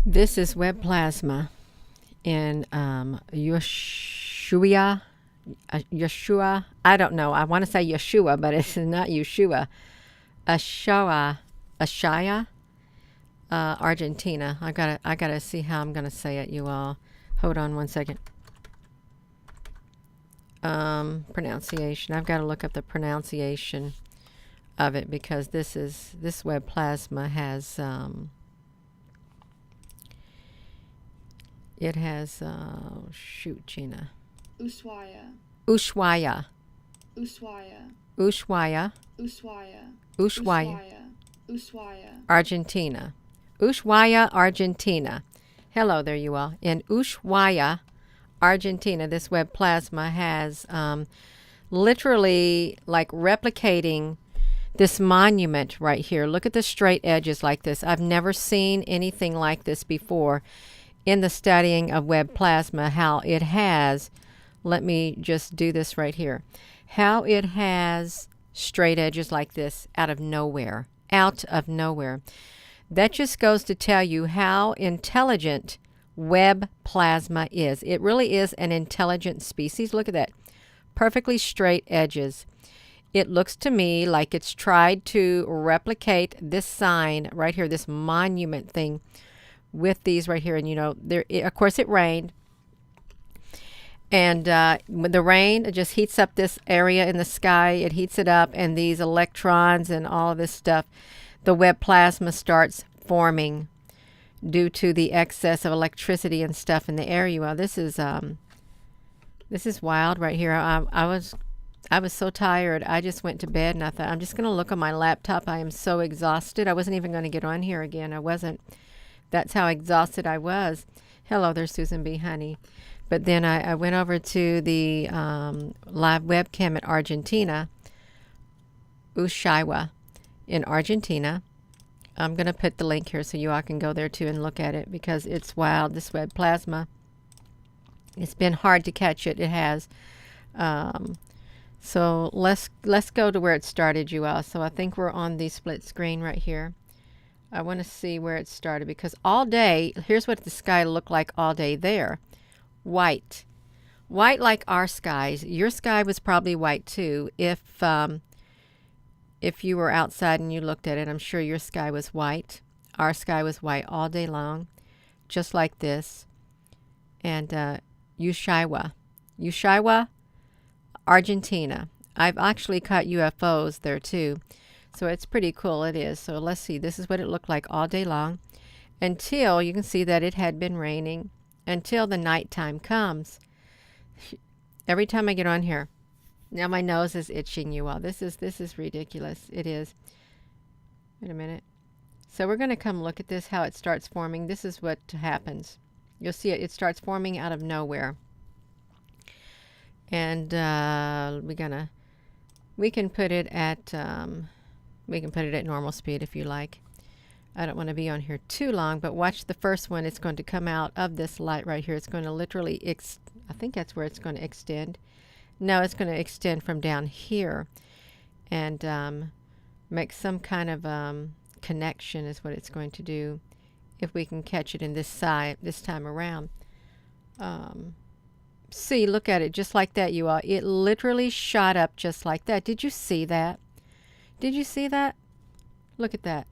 This is web plasma in Yeshua. I don't know. I want to say Yeshua, but it's not Yeshua. Ashaya, Argentina. I gotta see how I'm gonna say it. You all, hold on one second. Pronunciation. I've got to look up the pronunciation of it because this web plasma has it has shoot, Gina. Ushuaia. Ushuaia. Ushuaia. Ushuaia. Ushuaia. Ushuaia. Ushuaia. Argentina. Ushuaia, Argentina. Hello there, you all. In Ushuaia, Argentina, this web plasma has literally like replicating this monument right here. Look at the straight edges like this. I've never seen anything like this before in the studying of web plasma, how it has, let me just do this right here, how it has straight edges like this out of nowhere. Out of nowhere. That just goes to tell you how intelligent web plasma is. It really is an intelligent species. Look at that. Perfectly straight edges. It looks to me like it's tried to replicate this sign right here, this monument thing with these right here. And you know, of course it rained. And when the rain, it just heats up this area in the sky. It heats it up, and these electrons and all of this stuff, the web plasma starts forming due to the excess of electricity and stuff in the air. Well, this is wild right here. I was so tired. I just went to bed and I thought, I'm just going to look on my laptop. I am so exhausted. I wasn't even going to get on here again. I wasn't. That's how exhausted I was. Hello there, Susan B. Honey. But then I went over to the live webcam at Argentina, Ushuaia in Argentina. I'm going to put the link here so you all can go there too and look at it because it's wild, this web plasma. It's been hard to catch it. It has. So let's go to where it started, you all. So I think we're on the split screen right here. I want to see where it started because all day, here's what the sky looked like all day there. White. White like our skies. Your sky was probably white too. If you were outside and you looked at it, I'm sure your sky was white. Our sky was white all day long, just like this. And Ushuaia, Argentina. I've actually caught UFOs there too. So it's pretty cool, it is. So let's see, this is what it looked like all day long until you can see that it had been raining until the nighttime comes. Every time I get on here, now my nose is itching, you all. This is ridiculous. It is. Wait a minute. So we're going to come look at this, how it starts forming. This is what happens. You'll see it starts forming out of nowhere. And we can put it at normal speed if you like. I don't want to be on here too long, but watch the first one. It's going to come out of this light right here. It's going to literally, I think that's where it's going to extend. No, it's going to extend from down here and make some kind of connection is what it's going to do if we can catch it in this side this time around. See, look at it just like that, you all. It literally shot up just like that. Did you see that? Did you see that? Look at that.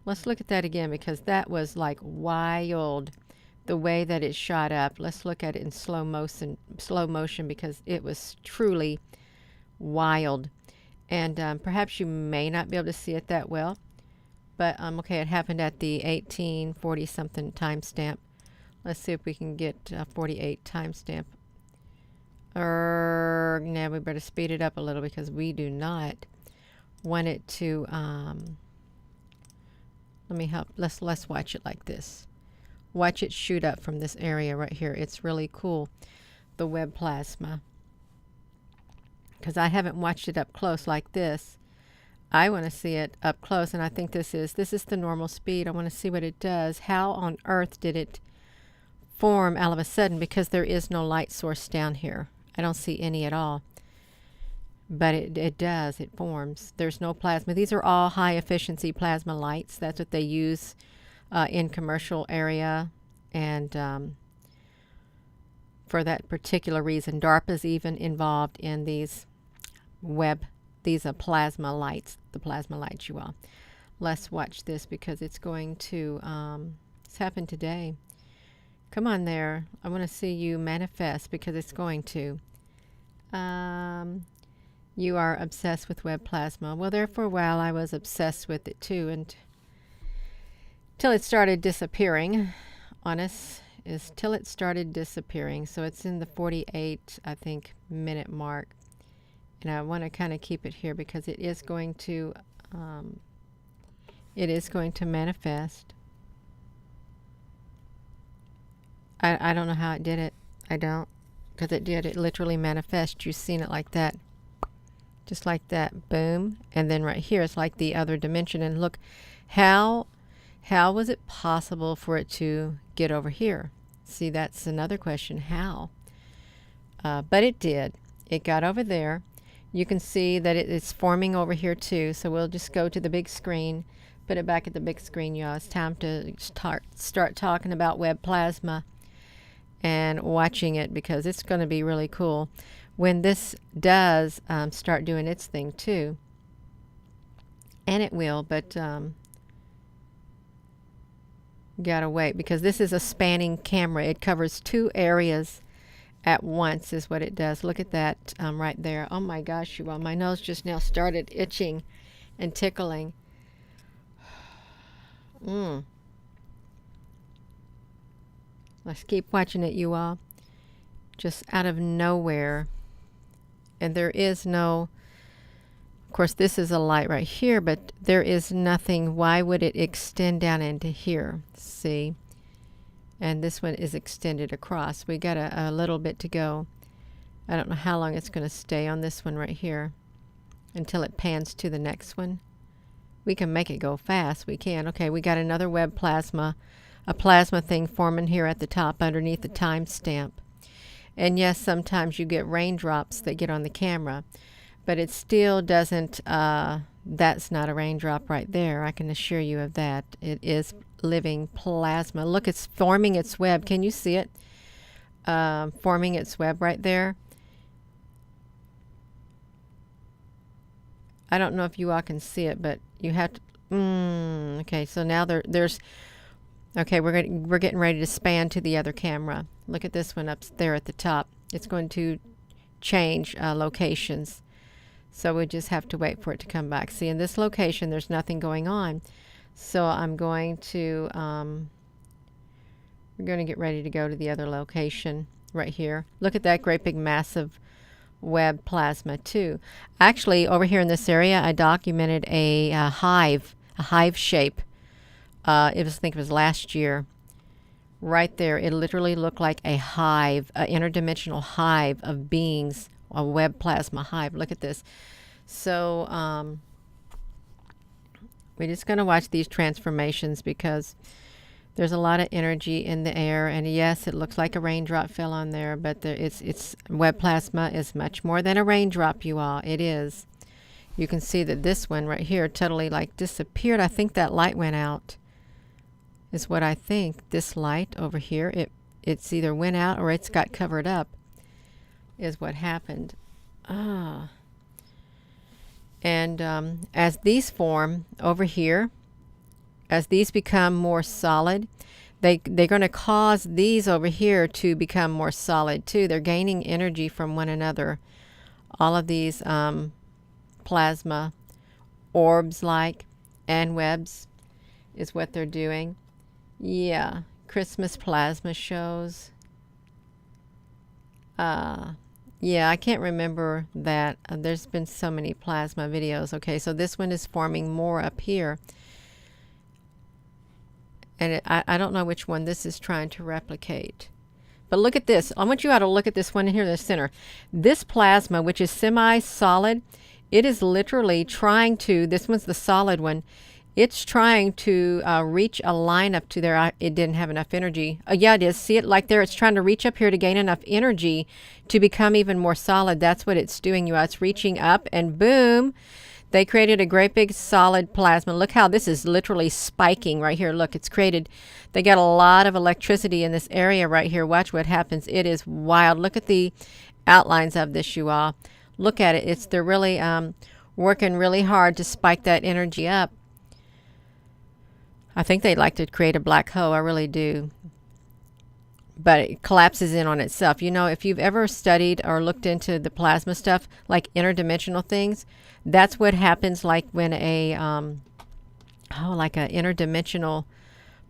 Let's look at that again because that was like wild, the way that it shot up. Let's look at it in slow motion because it was truly wild. And perhaps you may not be able to see it that well, but okay, it happened at the 1840 something timestamp. Let's see if we can get 48 timestamp. Now we better speed it up a little because we do not want it to. Let me help. Let's watch it like this. Watch it shoot up from this area right here. It's really cool, the web plasma. Because I haven't watched it up close like this. I want to see it up close, and I think this is the normal speed. I want to see what it does. How on earth did it form all of a sudden? Because there is no light source down here. I don't see any at all. But it does. It forms. There's no plasma. These are all high efficiency plasma lights. That's what they use in commercial area, and for that particular reason, DARPA's even involved in these plasma lights, the plasma lights, you all. Let's watch this because it's going to, it's happened today. Come on there. I want to see you manifest because it's going to. You are obsessed with web plasma. Well, there for a while I was obsessed with it too, and till it started disappearing. Honest is till it started disappearing. So it's in the 48, I think, minute mark. And I want to kind of keep it here because it is going to manifest. I don't know how it did it. I don't, because it did. It literally manifest. You've seen it like that, just like that. Boom. And then right here it's like the other dimension. And look, how was it possible for it to get over here? See, that's another question. How? But it did. It got over there. You can see that it's forming over here too. So we'll just go to the big screen, put it back at the big screen, y'all. It's time to start talking about web plasma and watching it because it's going to be really cool when this does start doing its thing too. And it will, but gotta wait because this is a spanning camera. It covers 2 areas at once is what it does. Look at that right there. Oh my gosh, you all, my nose just now started itching and tickling. Let's keep watching it, you all. Just out of nowhere. And there is no, of course this is a light right here, but there is nothing. Why would it extend down into here? See? And this one is extended across. We got a little bit to go. I don't know how long it's going to stay on this one right here until it pans to the next one. We can make it go fast. We can. Okay, we got another web plasma, a plasma thing forming here at the top underneath the timestamp. And yes, sometimes you get raindrops that get on the camera, but it still doesn't, that's not a raindrop right there. I can assure you of that. It is living plasma. Look, it's forming its web. Can you see it? Forming its web right there. I don't know if you all can see it, but you have to. Okay, so now there's. Okay, we're getting ready to span to the other camera. Look at this one up there at the top. It's going to change locations, so we just have to wait for it to come back. See, in this location, there's nothing going on, so I'm going to. We're going to get ready to go to the other location right here. Look at that great big massive web plasma too. Actually, over here in this area, I documented a hive shape. I think it was last year. Right there, it literally looked like a hive, an interdimensional hive of beings, a web plasma hive. Look at this. So we're just going to watch these transformations because there's a lot of energy in the air, and yes, it looks like a raindrop fell on there, but it's web plasma is much more than a raindrop, you all. It is. You can see that this one right here totally like disappeared. I think that light went out. Is what I think. This light over here, it's either went out or it's got covered up. Is what happened. And as these form over here, as these become more solid, they're going to cause these over here to become more solid too. They're gaining energy from one another. All of these plasma orbs and webs is what they're doing. Yeah, Christmas plasma shows. Yeah, I can't remember that. There's been so many plasma videos. Okay, so this one is forming more up here. And I don't know which one this is trying to replicate. But look at this. I want you all to look at this one here in the center. This plasma, which is semi-solid, it is literally trying to, this one's the solid one, it's trying to reach a line up to there. It didn't have enough energy. Yeah, it is. See it like there? It's trying to reach up here to gain enough energy to become even more solid. That's what it's doing. It's reaching up, and boom, They created a great big solid plasma. Look how this is literally spiking right here. Look, it's created, they got a lot of electricity in this area right here. Watch what happens. It is wild. Look at the outlines of this, you all. Look at it. They're really working really hard to spike that energy up. I think they'd like to create a black hole. I really do. But it collapses in on itself. You know, if you've ever studied or looked into the plasma stuff, like interdimensional things, that's what happens like when a, like an interdimensional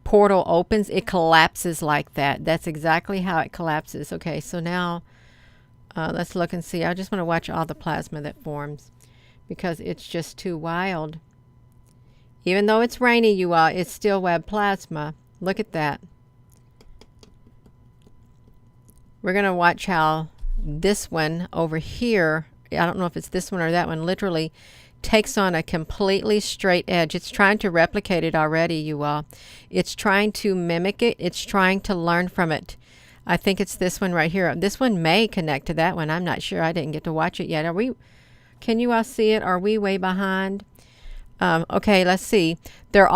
portal opens, it collapses like that. That's exactly how it collapses. Okay, so now let's look and see. I just want to watch all the plasma that forms because it's just too wild. Even though it's rainy, you all, it's still web plasma. Look at that. We're going to watch how this one over here, I don't know if it's this one or that one, literally takes on a completely straight edge. It's trying to replicate it already, you all. It's trying to mimic it. It's trying to learn from it. I think it's this one right here. This one may connect to that one. I'm not sure. I didn't get to watch it yet. Can you all see it? Are we way behind? Okay, let's see. They're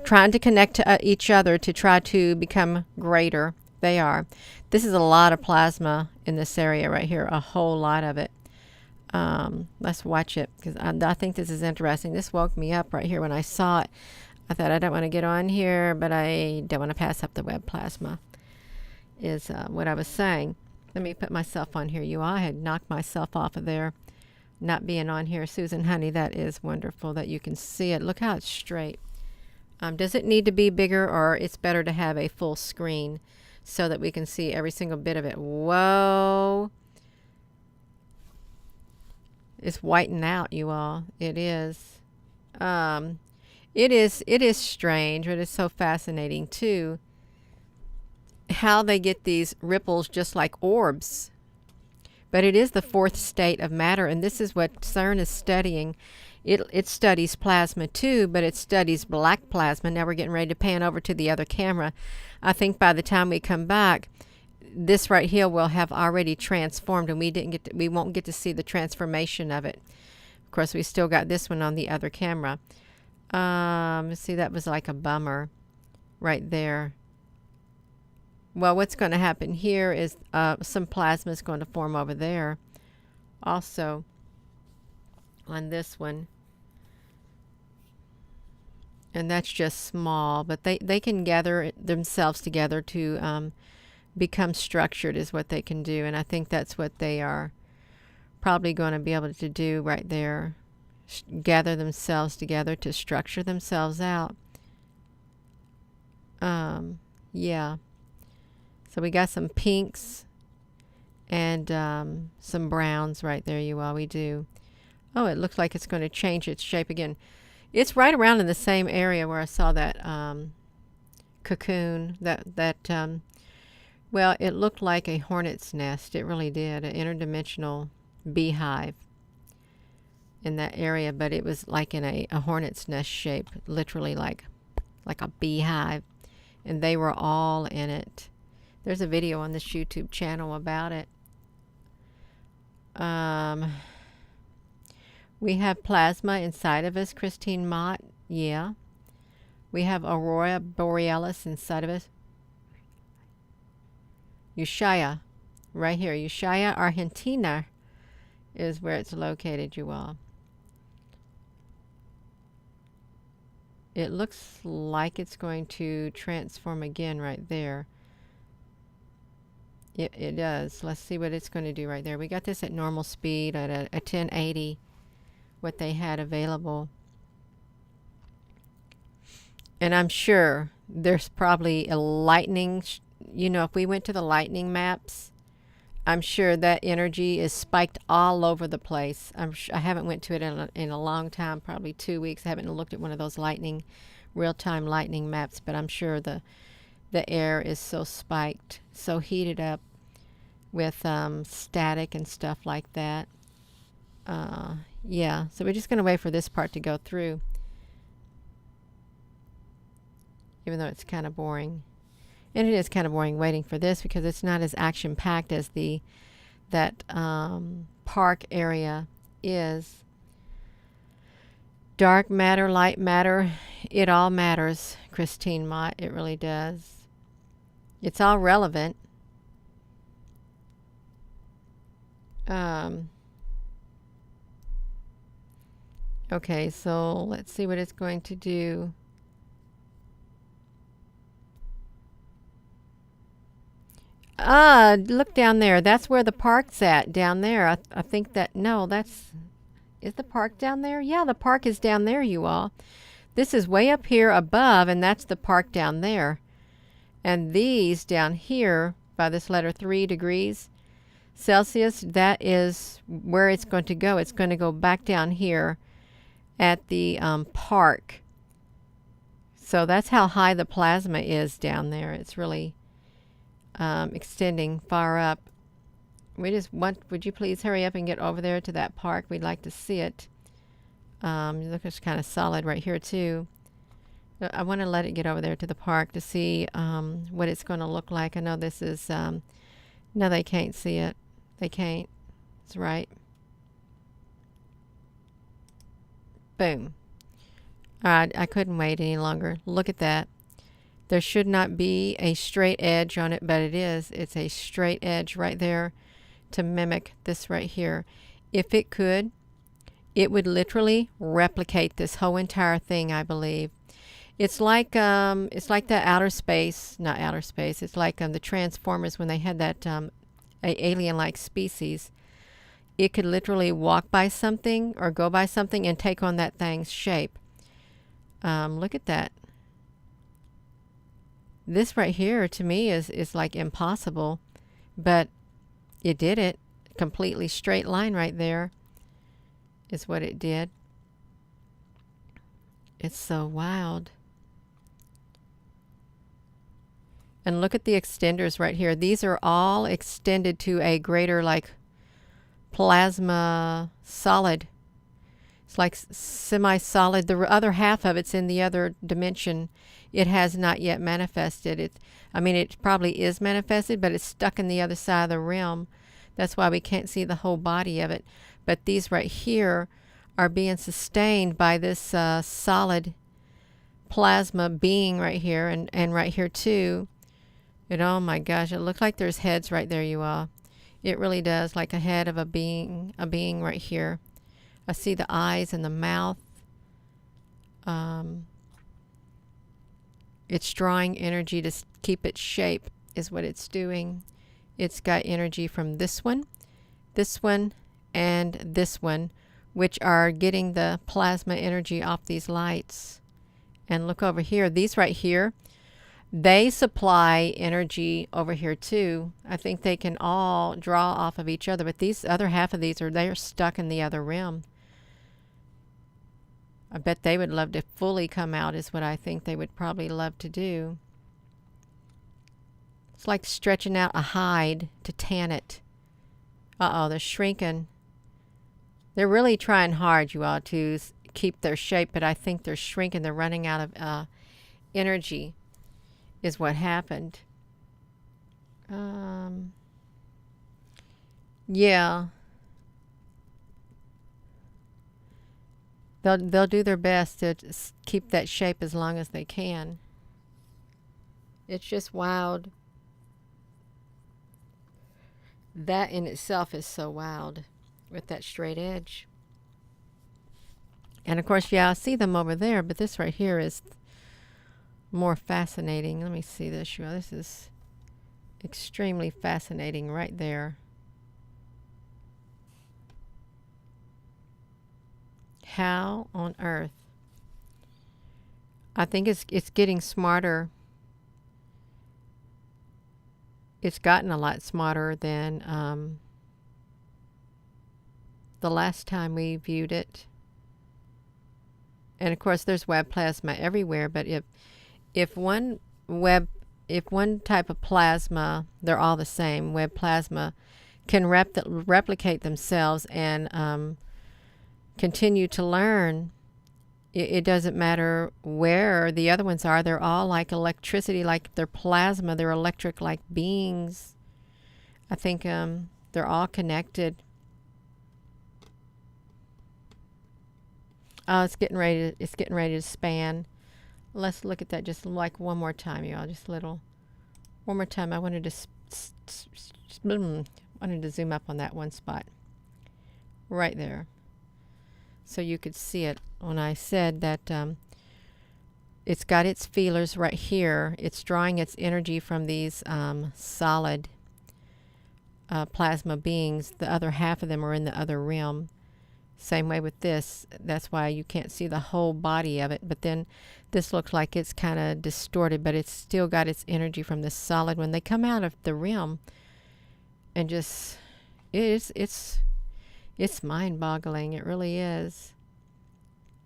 trying to connect to each other to try to become greater. They are. This is a lot of plasma in this area right here, a whole lot of it. Let's watch it because I think this is interesting. This woke me up right here when I saw it. I thought I don't want to get on here, but I don't want to pass up the web plasma is what I was saying. Let me put myself on here. You all, I had knocked myself off of there, not being on here. Susan, honey, that is wonderful that you can see it. Look how it's straight. Does it need to be bigger, or it's better to have a full screen so that we can see every single bit of it? Whoa. It's whitening out, you all. It is. It is strange, but it's so fascinating too how they get these ripples just like orbs. But it is the fourth state of matter, and this is what CERN is studying. It studies plasma too, but it studies black plasma. Now we're getting ready to pan over to the other camera. I think by the time we come back, this right here will have already transformed, and we won't get to see the transformation of it. Of course, we still got this one on the other camera. See, that was like a bummer right there. Well, what's going to happen here is some plasma is going to form over there also on this one. And that's just small, but they can gather themselves together to become structured is what they can do. And I think that's what they are probably going to be able to do right there. Gather themselves together to structure themselves out. Yeah. So we got some pinks and some browns right there, you all. We do. Oh, it looks like it's going to change its shape again. It's right around in the same area where I saw that cocoon. Well, it looked like a hornet's nest. It really did. An interdimensional beehive in that area, but it was like in a hornet's nest shape, literally like a beehive. And they were all in it. There's a video on this YouTube channel about it. We have plasma inside of us, Christine Mott. Yeah. We have Aurora Borealis inside of us. Ushuaia, right here. Ushuaia, Argentina is where it's located, you all. It looks like it's going to transform again right there. It does. Let's see what it's going to do right there. We got this at normal speed at a 1080, what they had available. And I'm sure there's probably a lightning, if we went to the lightning maps, I'm sure that energy is spiked all over the place. I haven't went to it in a long time, probably 2 weeks. I haven't looked at one of those real-time lightning maps, but I'm sure the air is so spiked, so heated up with static and stuff like that. Yeah, so we're just going to wait for this part to go through, even though it's kind of boring. And it is kind of boring waiting for this because it's not as action-packed as that park area is. Dark matter, light matter, it all matters, Christine Mott. It really does. It's all relevant. Okay, so let's see what it's going to do. Look down there. That's where the park's at, down there. I think that, no, is the park down there? Yeah, the park is down there, you all. This is way up here above, and that's the park down there. And these down here, by this letter 3 degrees Celsius, that is where it's going to go. It's going to go back down here at the park. So that's how high the plasma is down there. It's really extending far up. Would you please hurry up and get over there to that park? We'd like to see it. Look, it's kind of solid right here too. I want to let it get over there to the park to see what it's going to look like. I know this is, no, they can't see it. They can't. That's right. Boom. All right, I couldn't wait any longer. Look at that. There should not be a straight edge on it, but it is. It's a straight edge right there to mimic this right here. If it could, it would literally replicate this whole entire thing, I believe. It's like that outer space, not outer space. It's like the Transformers when they had that alien-like species. It could literally walk by something or go by something and take on that thing's shape. Look at that. This right here to me is like impossible, but it did it. Completely straight line right there is what it did. It's so wild. And look at the extenders right here. These are all extended to a greater like plasma solid. It's like semi-solid. The other half of it's in the other dimension. It has not yet manifested. It probably is manifested, but it's stuck in the other side of the realm. That's why we can't see the whole body of it. But these right here are being sustained by this solid plasma being right here and right here too. And oh my gosh, it looks like there's heads right there, you all. It really does, like a head of a being right here. I see the eyes and the mouth. It's drawing energy to keep its shape is what it's doing. It's got energy from this one, and this one, which are getting the plasma energy off these lights. And look over here. These right here, they supply energy over here too. I think they can all draw off of each other, but these other half of these they're stuck in the other realm. I bet they would love to fully come out is what I think they would probably love to do. It's like stretching out a hide to tan it. Uh-oh, they're shrinking. They're really trying hard, you all, to keep their shape, but I think they're shrinking. They're running out of energy is what happened. Yeah. They'll do their best to keep that shape as long as they can. It's just wild. That in itself is so wild with that straight edge. And of course, yeah, I see them over there, but this right here is more fascinating. Let me see this. This is extremely fascinating right there. How on earth? I think it's getting smarter. It's gotten a lot smarter than the last time we viewed it. And of course, there's web plasma everywhere. But if one type of plasma, they're all the same. Web plasma can replicate themselves and continue to learn. It doesn't matter where the other ones are. They're all like electricity, like they're plasma. They're electric like beings. I think they're all connected. Oh, it's getting ready to span. Let's look at that just like one more time, y'all. Just a little. One more time. I wanted to zoom up on that one spot. Right there. So you could see it when I said that it's got its feelers right here. It's drawing its energy from these solid plasma beings. The other half of them are in the other realm. Same way with this. That's why you can't see the whole body of it. But then this looks like it's kind of distorted, but it's still got its energy from the solid. When they come out of the realm, and just it's mind-boggling. It really is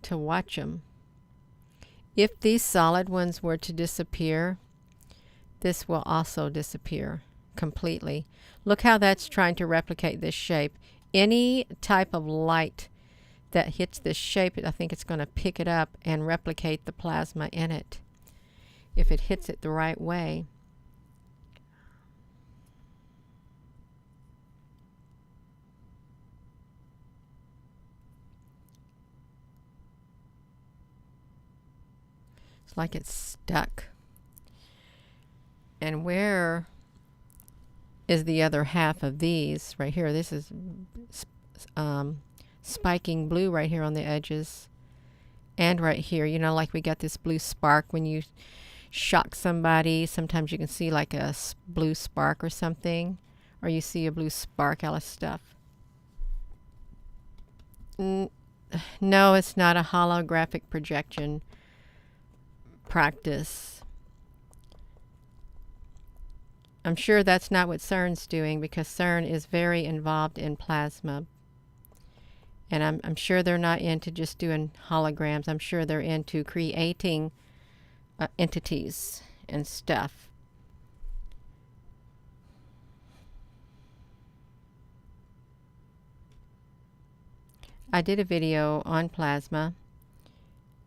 to watch them. If these solid ones were to disappear, this will also disappear completely. Look how that's trying to replicate this shape. Any type of light that hits this shape, I think it's going to pick it up and replicate the plasma in it if it hits it the right way. It's like it's stuck. And where is the other half of these right here? This is spiking blue right here on the edges, and right here, you know, like we got this blue spark when you shock somebody. Sometimes you can see like a blue spark or something, or you see a blue spark out of stuff. No, it's not a holographic projection practice. I'm sure that's not what CERN's doing, because CERN is very involved in plasma. And I'm sure they're not into just doing holograms. I'm sure they're into creating entities and stuff. I did a video on plasma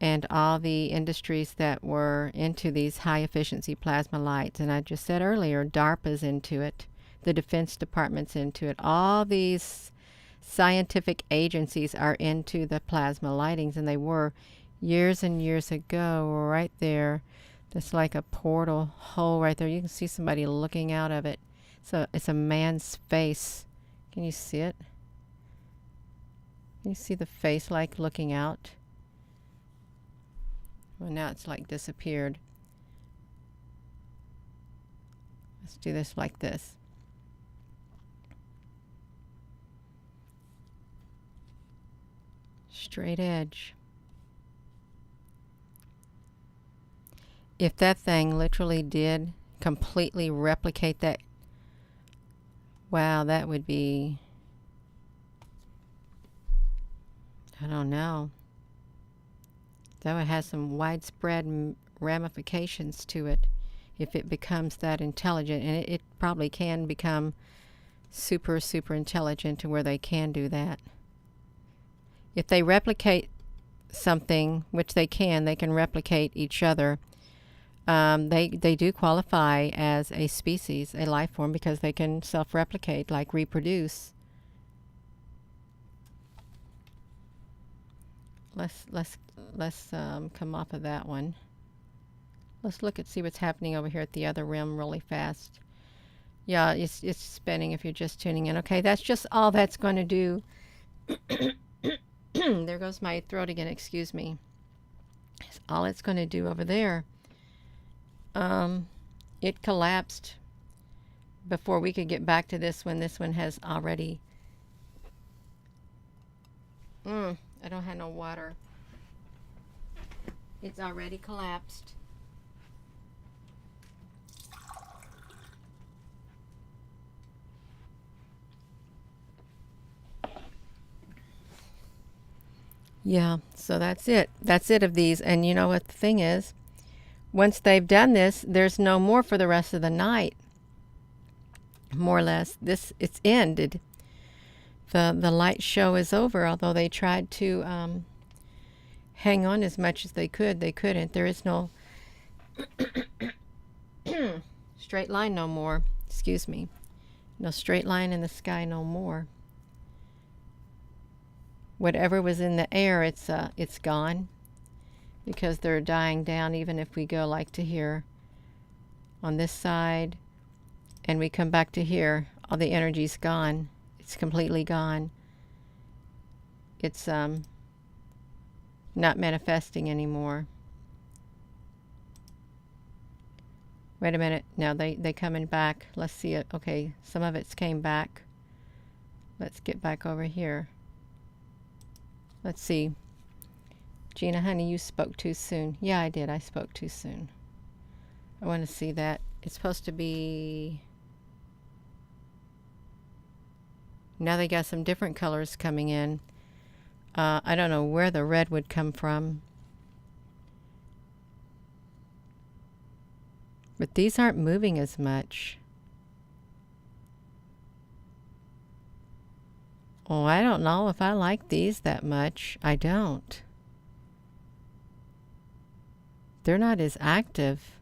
and all the industries that were into these high efficiency plasma lights. And I just said earlier, DARPA's into it, the Defense Department's into it. All these scientific agencies are into the plasma lightings, and they were years and years ago. Right there, that's like a portal hole right there. You can see somebody looking out of it. So it's a man's face. Can you see it? Can you see the face like looking out? Well, now it's like disappeared. Let's do this like this. Straight edge. If that thing literally did completely replicate that, wow, that would be, I don't know. That would have some widespread ramifications to it if it becomes that intelligent. And it probably can become super, super intelligent to where they can do that. If they replicate something, which they can replicate each other. They do qualify as a species, a life form, because they can self-replicate, like reproduce. Let's come off of that one. Let's look and see what's happening over here at the other rim really fast. Yeah, it's spinning if you're just tuning in. Okay, that's just all that's going to do. There goes my throat again, excuse me. That's all it's going to do over there. It collapsed before we could get back to this one. This one has already... I don't have no water. It's already collapsed. Yeah, so that's it. That's it of these. And you know what the thing is? Once they've done this, there's no more for the rest of the night. More or less. It's ended. The light show is over, although they tried to hang on as much as they could. They couldn't. There is no straight line no more. Excuse me. No straight line in the sky no more. Whatever was in the air, it's gone, because they're dying down. Even if we go like to here on this side and we come back to here, all the energy's gone. It's completely gone. It's not manifesting anymore. Wait a minute. Now they coming back. Let's see it. Okay, some of it's came back. Let's get back over here. Let's see. Gina, honey, you spoke too soon. Yeah, I did. I spoke too soon. I want to see that. It's supposed to be... Now they got some different colors coming in. I don't know where the red would come from. But these aren't moving as much. Oh, I don't know if I like these that much. I don't. They're not as active.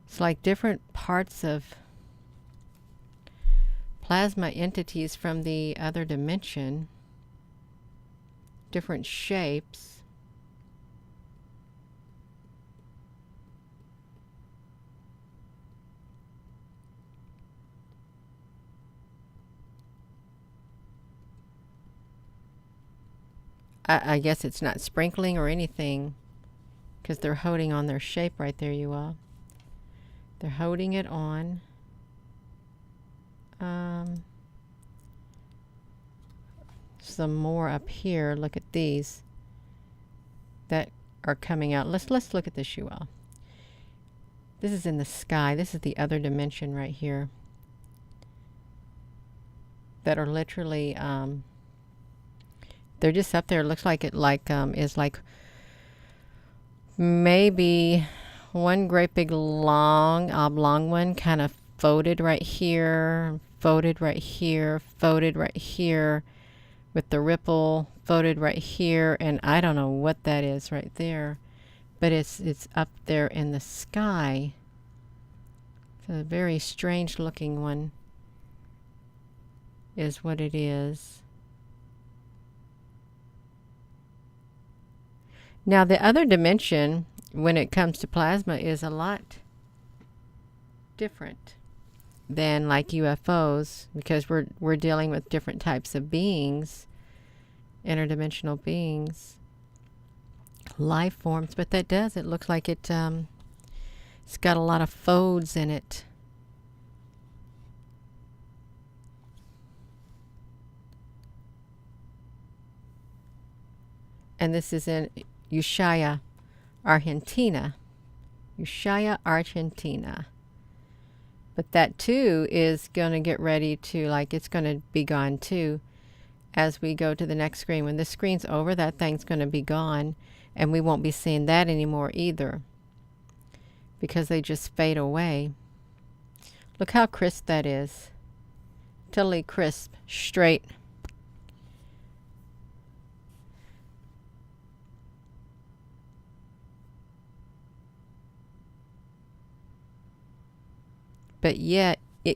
It's like different parts of plasma entities from the other dimension. Different shapes. I guess it's not sprinkling or anything, because they're holding on their shape right there, you all. They're holding it on. Some more up here. Look at these that are coming out. Let's look at this, you all. This is in the sky. This is the other dimension right here. That are literally they're just up there. It looks like it is like maybe one great big long oblong one, kind of folded right here, folded right here, folded right here, with the ripple folded right here, and I don't know what that is right there, but it's up there in the sky. It's a very strange looking one is what it is. Now the other dimension, when it comes to plasma, is a lot different than like UFOs, because we're dealing with different types of beings, interdimensional beings, life forms. But that does, it looks like it's got a lot of folds in it. And this is in Ushuaia, Argentina. Ushuaia, Argentina. But that too is going to get ready to, like, it's going to be gone too as we go to the next screen. When this screen's over, that thing's going to be gone, and we won't be seeing that anymore either, because they just fade away. Look how crisp that is. Totally crisp, straight. But yet they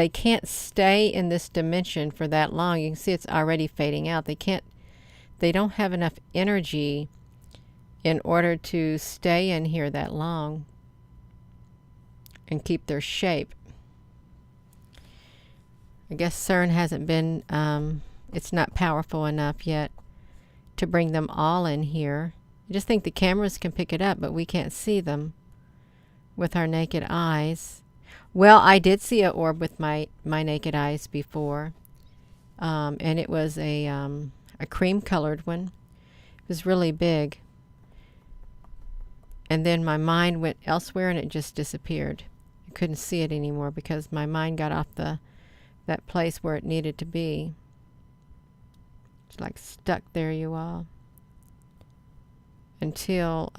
can't stay in this dimension for that long. You can see it's already fading out. They don't have enough energy in order to stay in here that long and keep their shape. I guess CERN hasn't been, it's not powerful enough yet to bring them all in here. I just think the cameras can pick it up, but we can't see them with our naked eyes. Well, I did see an orb with my naked eyes before, and it was a cream-colored one. It was really big. And then my mind went elsewhere, and it just disappeared. I couldn't see it anymore because my mind got off that place where it needed to be. It's like stuck there, you all, until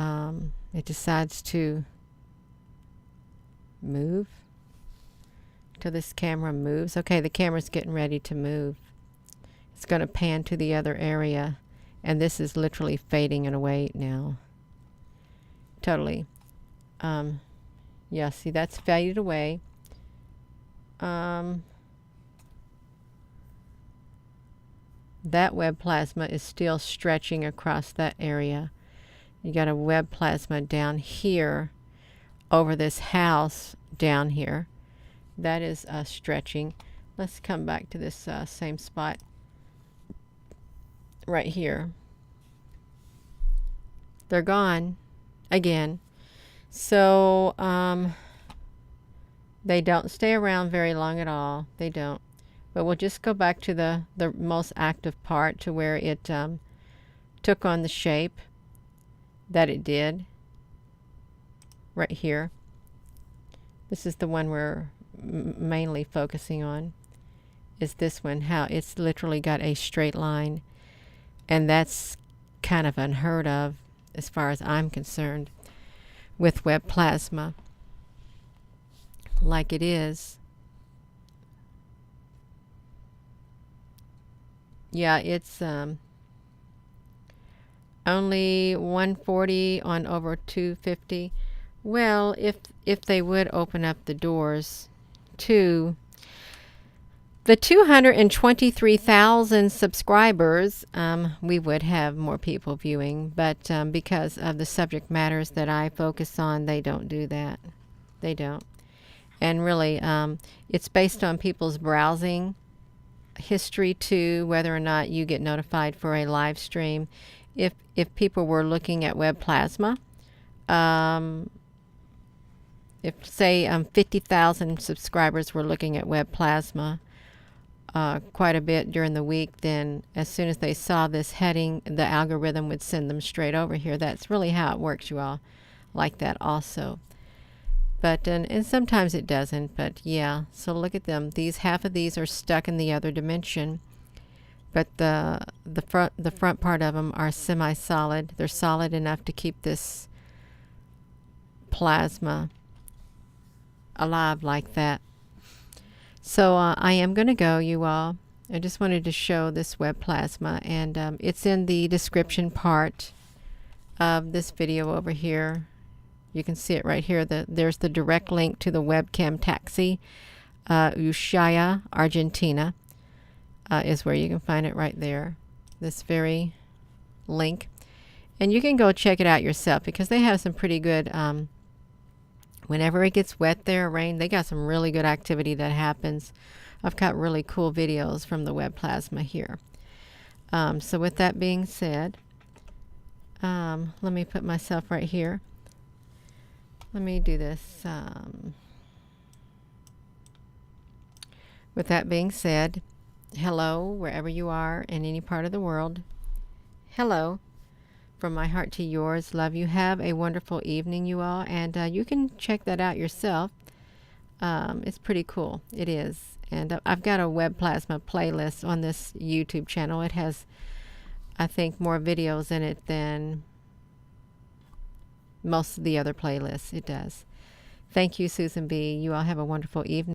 it decides to move. Till this camera moves. Okay, the camera's getting ready to move. It's going to pan to the other area, and this is literally fading away now. Totally. Yeah, see, that's faded away. That web plasma is still stretching across that area. You got a web plasma down here over this house down here. That is stretching. Let's come back to this same spot right here. They're gone again. So they don't stay around very long at all. They don't. But we'll just go back to the most active part, to where it took on the shape that it did right here. This is the one we're mainly focusing on, is this one, how it's literally got a straight line. And that's kind of unheard of as far as I'm concerned with web plasma like it is. Yeah, it's only 140 on over 250. Well, if they would open up the doors to the 223,000 subscribers, we would have more people viewing. But because of the subject matters that I focus on, they don't do that. They don't. And really, it's based on people's browsing history too, whether or not you get notified for a live stream. If people were looking at web plasma, if say 50,000 subscribers were looking at web plasma quite a bit during the week, then as soon as they saw this heading, the algorithm would send them straight over here. That's really how it works, you all, like that also. But and sometimes it doesn't, but yeah. So look at them. Half of these are stuck in the other dimension, but the front part of them are semi-solid. They're solid enough to keep this plasma alive like that. So I am going to go, you all. I just wanted to show this web plasma, and it's in the description part of this video over here. You can see it right here. There's the direct link to the webcam taxi. Ushuaia, Argentina is where you can find it right there. This very link. And you can go check it out yourself, because they have some pretty good, whenever it gets wet there, rain, they got some really good activity that happens. I've got really cool videos from the web plasma here. So with that being said, let me put myself right here. Let me do this. With that being said, hello, wherever you are in any part of the world. Hello. From my heart to yours. Love you. Have a wonderful evening, you all. And you can check that out yourself. It's pretty cool. It is. And I've got a web plasma playlist on this YouTube channel. It has, I think, more videos in it than most of the other playlists. It does. Thank you, Susan B. You all have a wonderful evening.